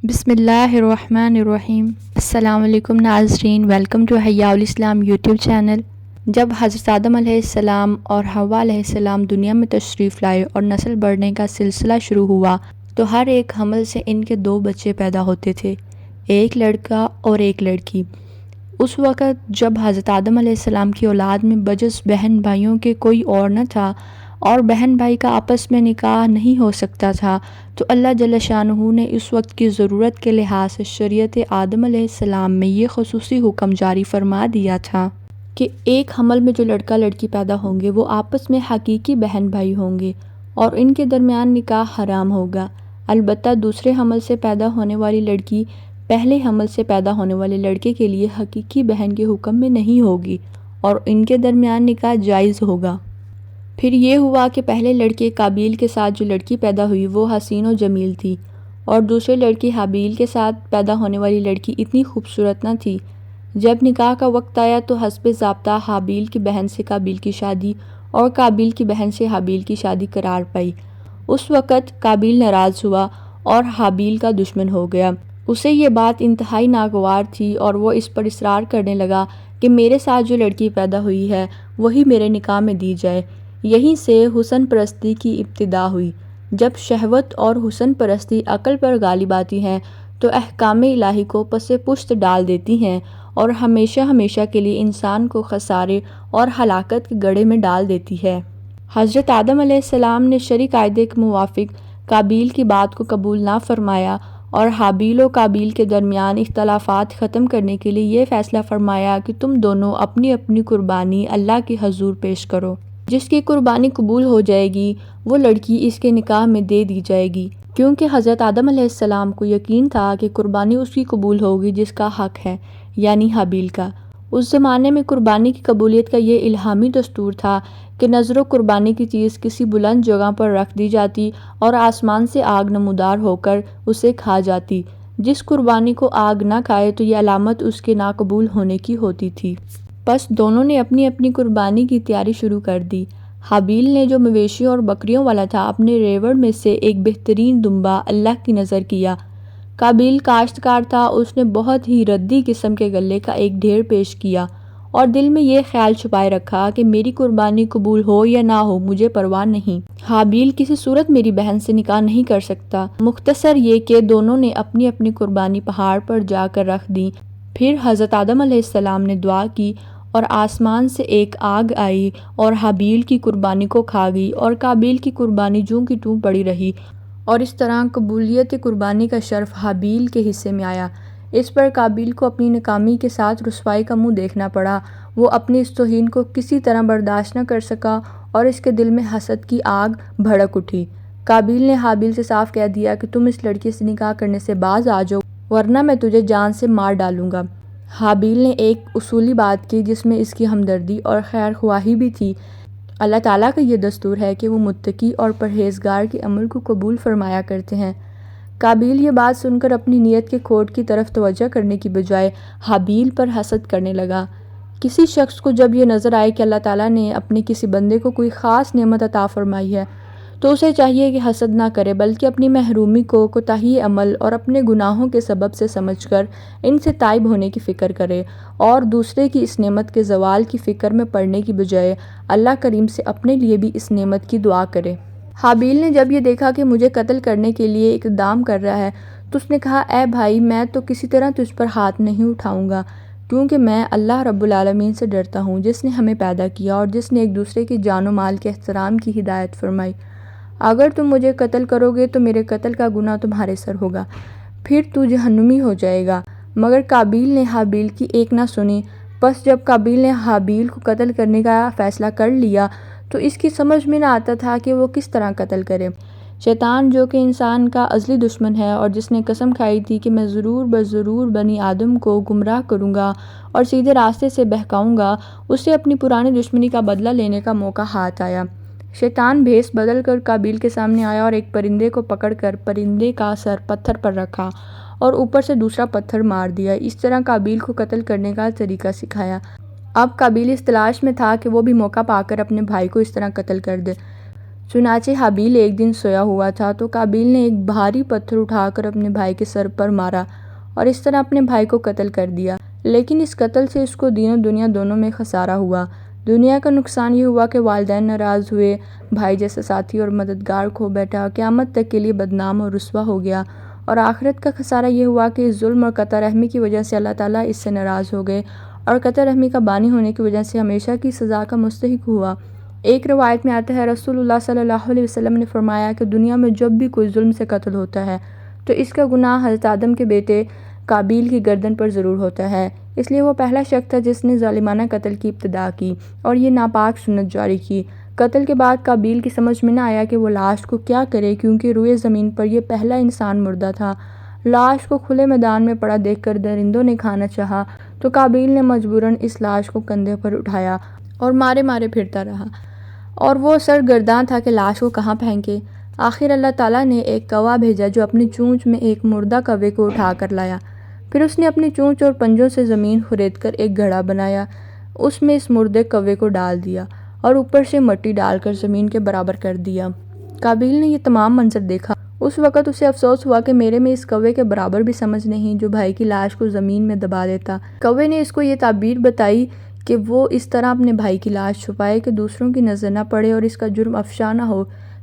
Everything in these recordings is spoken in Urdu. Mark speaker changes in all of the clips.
Speaker 1: بسم اللہ الرحمن الرحیم۔ السلام علیکم ناظرین، ویلکم ٹو حیاء الاسلام یوٹیوب چینل۔ جب حضرت آدم علیہ السلام اور حوا علیہ السلام دنیا میں تشریف لائے اور نسل بڑھنے کا سلسلہ شروع ہوا تو ہر ایک حمل سے ان کے 2 بچے پیدا ہوتے تھے، ایک لڑکا اور ایک لڑکی۔ اس وقت جب حضرت آدم علیہ السلام کی اولاد میں بجز بہن بھائیوں کے کوئی اور نہ تھا اور بہن بھائی کا آپس میں نکاح نہیں ہو سکتا تھا، تو اللہ جل شانہ نے اس وقت کی ضرورت کے لحاظ سے شریعت آدم علیہ السلام میں یہ خصوصی حکم جاری فرما دیا تھا کہ ایک حمل میں جو لڑکا لڑکی پیدا ہوں گے وہ آپس میں حقیقی بہن بھائی ہوں گے اور ان کے درمیان نکاح حرام ہوگا۔ البتہ دوسرے حمل سے پیدا ہونے والی لڑکی پہلے حمل سے پیدا ہونے والے لڑکے کے لیے حقیقی بہن کے حکم میں نہیں ہوگی اور ان کے درمیان نکاح جائز ہوگا۔ پھر یہ ہوا کہ پہلے لڑکے قابیل کے ساتھ جو لڑکی پیدا ہوئی وہ حسین و جمیل تھی اور دوسرے لڑکے حابیل کے ساتھ پیدا ہونے والی لڑکی اتنی خوبصورت نہ تھی۔ جب نکاح کا وقت آیا تو حسب ضابطہ حابیل کی بہن سے قابیل کی شادی اور قابیل کی بہن سے حابیل کی شادی قرار پائی۔ اس وقت قابیل ناراض ہوا اور حابیل کا دشمن ہو گیا۔ اسے یہ بات انتہائی ناگوار تھی اور وہ اس پر اصرار کرنے لگا کہ میرے ساتھ جو لڑکی پیدا ہوئی ہے وہی میرے نکاح میں دی جائے۔ یہیں سے حسن پرستی کی ابتدا ہوئی۔ جب شہوت اور حسن پرستی عقل پر غالب آتی ہیں تو احکام الہی کو پس پشت ڈال دیتی ہیں اور ہمیشہ ہمیشہ کے لیے انسان کو خسارے اور ہلاکت کے گڑھے میں ڈال دیتی ہے۔ حضرت آدم علیہ السلام نے شرعی قاعدے کے موافق قابیل کی بات کو قبول نہ فرمایا اور حابیل و قابیل کے درمیان اختلافات ختم کرنے کے لیے یہ فیصلہ فرمایا کہ تم دونوں اپنی اپنی قربانی اللہ کے حضور پیش کرو۔ جس کی قربانی قبول ہو جائے گی وہ لڑکی اس کے نکاح میں دے دی جائے گی، کیونکہ حضرت آدم علیہ السلام کو یقین تھا کہ قربانی اس کی قبول ہوگی جس کا حق ہے، یعنی حابیل کا۔ اس زمانے میں قربانی کی قبولیت کا یہ الہامی دستور تھا کہ نذر و قربانی کی چیز کسی بلند جگہ پر رکھ دی جاتی اور آسمان سے آگ نمودار ہو کر اسے کھا جاتی۔ جس قربانی کو آگ نہ کھائے تو یہ علامت اس کے ناقبول ہونے کی ہوتی تھی۔ پس دونوں نے اپنی اپنی قربانی کی تیاری شروع کر دی۔ حابیل نے جو مویشی اور بکریوں والا تھا اپنے ریوڑ میں سے ایک بہترین دمبا اللہ کی نذر کیا۔ قابیل کاشتکار تھا، اس نے بہت ہی ردی قسم کے غلے کا ایک ڈھیر پیش کیا اور دل میں یہ خیال چھپائے رکھا کہ میری قربانی قبول ہو یا نہ ہو مجھے پرواہ نہیں، حابیل کسی صورت میری بہن سے نکاح نہیں کر سکتا۔ مختصر یہ کہ دونوں نے اپنی اپنی قربانی پہاڑ پر جا کر رکھ دی۔ پھر حضرت آدم علیہ السلام نے دعا کی اور آسمان سے ایک آگ آئی اور حابیل کی قربانی کو کھا گئی اور قابیل کی قربانی جوں کی توں پڑی رہی اور اس طرح قبولیت قربانی کا شرف حابیل کے حصے میں آیا۔ اس پر قابیل کو اپنی ناکامی کے ساتھ رسوائی کا منہ دیکھنا پڑا۔ وہ اپنی اس توہین کو کسی طرح برداشت نہ کر سکا اور اس کے دل میں حسد کی آگ بھڑک اٹھی۔ قابیل نے حابیل سے صاف کہہ دیا کہ تم اس لڑکی سے نکاح کرنے سے باز آ جاؤ ورنہ میں تجھے جان سے مار ڈالوں گا۔ حابیل نے ایک اصولی بات کی جس میں اس کی ہمدردی اور خیر خواہی بھی تھی۔ اللہ تعالیٰ کا یہ دستور ہے کہ وہ متقی اور پرہیزگار کے عمل کو قبول فرمایا کرتے ہیں۔ قابیل یہ بات سن کر اپنی نیت کے کھوٹ کی طرف توجہ کرنے کی بجائے حابیل پر حسد کرنے لگا۔ کسی شخص کو جب یہ نظر آئے کہ اللہ تعالیٰ نے اپنے کسی بندے کو کوئی خاص نعمت عطا فرمائی ہے تو اسے چاہیے کہ حسد نہ کرے بلکہ اپنی محرومی کو کوتاہی عمل اور اپنے گناہوں کے سبب سے سمجھ کر ان سے تائب ہونے کی فکر کرے اور دوسرے کی اس نعمت کے زوال کی فکر میں پڑنے کی بجائے اللہ کریم سے اپنے لیے بھی اس نعمت کی دعا کرے۔ حابیل نے جب یہ دیکھا کہ مجھے قتل کرنے کے لیے اقدام کر رہا ہے تو اس نے کہا، اے بھائی میں تو کسی طرح تجھ پر ہاتھ نہیں اٹھاؤں گا، کیونکہ میں اللہ رب العالمین سے ڈرتا ہوں جس نے ہمیں پیدا کیا اور جس نے ایک دوسرے کی جان و مال کے احترام کی ہدایت فرمائی۔ اگر تم مجھے قتل کرو گے تو میرے قتل کا گناہ تمہارے سر ہوگا، پھر تو جہنمی ہو جائے گا۔ مگر قابیل نے حابیل کی ایک نہ سنی۔ پس جب قابیل نے حابیل کو قتل کرنے کا فیصلہ کر لیا تو اس کی سمجھ میں نہ آتا تھا کہ وہ کس طرح قتل کرے۔ شیطان جو کہ انسان کا ازلی دشمن ہے اور جس نے قسم کھائی تھی کہ میں ضرور بضرور بنی آدم کو گمراہ کروں گا اور سیدھے راستے سے بہکاؤں گا، اسے اپنی پرانی دشمنی کا بدلہ لینے کا موقع ہاتھ آیا۔ شیطان بھیس بدل کر قابیل کے سامنے آیا اور ایک پرندے کو پکڑ کر پرندے کا سر پتھر پر رکھا اور اوپر سے دوسرا پتھر مار دیا۔ اس طرح قابیل کو قتل کرنے کا طریقہ سکھایا۔ اب قابیل اس تلاش میں تھا کہ وہ بھی موقع پا کر اپنے بھائی کو اس طرح قتل کر دے۔ چنانچہ حابیل ایک دن سویا ہوا تھا تو قابیل نے ایک بھاری پتھر اٹھا کر اپنے بھائی کے سر پر مارا اور اس طرح اپنے بھائی کو قتل کر دیا، لیکن اس قتل سے اس کو دین و دنیا دونوں میں خسارہ ہوا۔ دنیا کا نقصان یہ ہوا کہ والدین ناراض ہوئے، بھائی جیسا ساتھی اور مددگار کھو بیٹھا، قیامت تک کے لیے بدنام اور رسوا ہو گیا، اور آخرت کا خسارہ یہ ہوا کہ اس ظلم اور قطع رحمی کی وجہ سے اللہ تعالیٰ اس سے ناراض ہو گئے اور قطع رحمی کا بانی ہونے کی وجہ سے ہمیشہ کی سزا کا مستحق ہوا۔ ایک روایت میں آتا ہے رسول اللہ صلی اللہ علیہ وسلم نے فرمایا کہ دنیا میں جب بھی کوئی ظلم سے قتل ہوتا ہے تو اس کا گناہ حضرت آدم کے بیٹے قابیل کی گردن پر ضرور ہوتا ہے، اس لیے وہ پہلا شخص تھا جس نے ظالمانہ قتل کی ابتدا کی اور یہ ناپاک سنت جاری کی۔ قتل کے بعد قابیل کی سمجھ میں نہ آیا کہ وہ لاش کو کیا کرے، کیونکہ روئے زمین پر یہ پہلا انسان مردہ تھا۔ لاش کو کھلے میدان میں پڑا دیکھ کر درندوں نے کھانا چاہا تو قابیل نے مجبوراً اس لاش کو کندھے پر اٹھایا اور مارے مارے پھرتا رہا، اور وہ سرگرداں تھا کہ لاش کو کہاں پھینکے۔ آخر اللہ تعالیٰ نے ایک کوا بھیجا جو اپنی چونچ میں ایک مردہ کوے کو اٹھا کر لایا، پھر اس نے اپنی چونچ اور پنجوں سے زمین کھرید کر ایک گھڑا بنایا، اس میں اس مردے کوے کو ڈال دیا اور اوپر سے مٹی ڈال کر زمین کے برابر کر دیا۔ قابیل نے یہ تمام منظر دیکھا، اس وقت اسے افسوس ہوا کہ میرے میں اس کوے کے برابر بھی سمجھ نہیں جو بھائی کی لاش کو زمین میں دبا دیتا۔ کوے نے اس کو یہ تعبیر بتائی کہ وہ اس طرح اپنے بھائی کی لاش چھپائے کہ دوسروں کی نظر نہ پڑے اور اس کا جرم افشا نہ ہو۔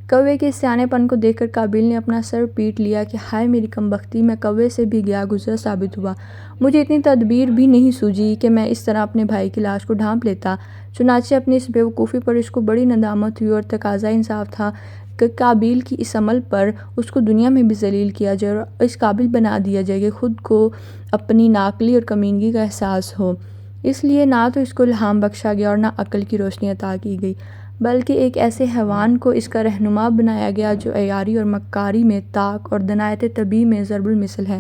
Speaker 1: کوے کے اس سیانے پن کو دیکھ کر قابیل نے اپنا سر پیٹ لیا کہ ہائے میری کم بختی، میں کوے سے بھی گیا گزرا ثابت ہوا، مجھے اتنی تدبیر بھی نہیں سوجی کہ میں اس طرح اپنے بھائی کی لاش کو ڈھانپ لیتا۔ چنانچہ اپنی اس بیوقوفی پر اس کو بڑی ندامت ہوئی اور تقاضا انصاف تھا کہ قابیل کی اس عمل پر اس کو دنیا میں بھی ذلیل کیا جائے اور اس قابل بنا دیا جائے کہ خود کو اپنی ناقلی اور کمینگی کا احساس ہو۔ اس لیے نہ تو اس کو الہام بخشا گیا اور نہ عقل کی روشنی عطا کی گئی، بلکہ ایک ایسے حیوان کو اس کا رہنما بنایا گیا جو عیاری اور مکاری میں طاق اور دنایت طبع میں ضرب المثل ہے۔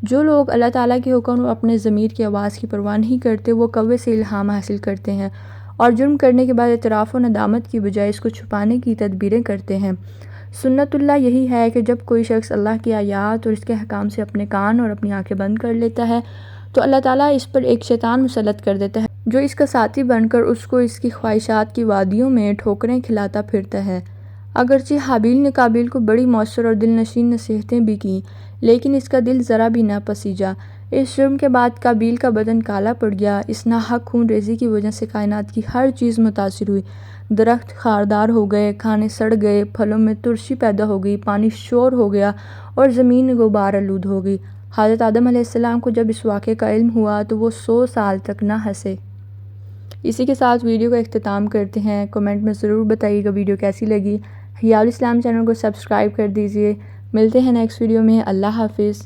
Speaker 1: جو لوگ اللہ تعالیٰ کے حکم اور اپنے ضمیر کی آواز کی پرواہ نہیں کرتے وہ کوے سے الہام حاصل کرتے ہیں اور جرم کرنے کے بعد اعتراف و ندامت کی بجائے اس کو چھپانے کی تدبیریں کرتے ہیں۔ سنت اللہ یہی ہے کہ جب کوئی شخص اللہ کی آیات اور اس کے احکام سے اپنے کان اور اپنی آنکھیں بند کر لیتا ہے تو اللہ تعالیٰ اس پر ایک شیطان مسلط کر دیتا ہے جو اس کا ساتھی بن کر اس کو اس کی خواہشات کی وادیوں میں ٹھوکریں کھلاتا پھرتا ہے۔ اگرچہ حابیل نے قابیل کو بڑی مؤثر اور دل نشین نصیحتیں بھی کیں، لیکن اس کا دل ذرا بھی نہ پسیجا۔ اس جرم کے بعد قابیل کا بدن کالا پڑ گیا۔ اس ناحق خون ریزی کی وجہ سے کائنات کی ہر چیز متاثر ہوئی، درخت خاردار ہو گئے، کھانے سڑ گئے، پھلوں میں ترشی پیدا ہو گئی، پانی شور ہو گیا اور زمین غبار آلود ہو گئی۔ حضرت آدم علیہ السلام کو جب اس واقعے کا علم ہوا تو وہ 100 سال تک نہ ہنسے۔ اسی کے ساتھ ویڈیو کا اختتام کرتے ہیں۔ کمنٹ میں ضرور بتائیے گا ویڈیو کیسی لگی۔ حیاء الاسلام چینل کو سبسکرائب کر دیجئے۔ ملتے ہیں نیکسٹ ویڈیو میں۔ اللہ حافظ۔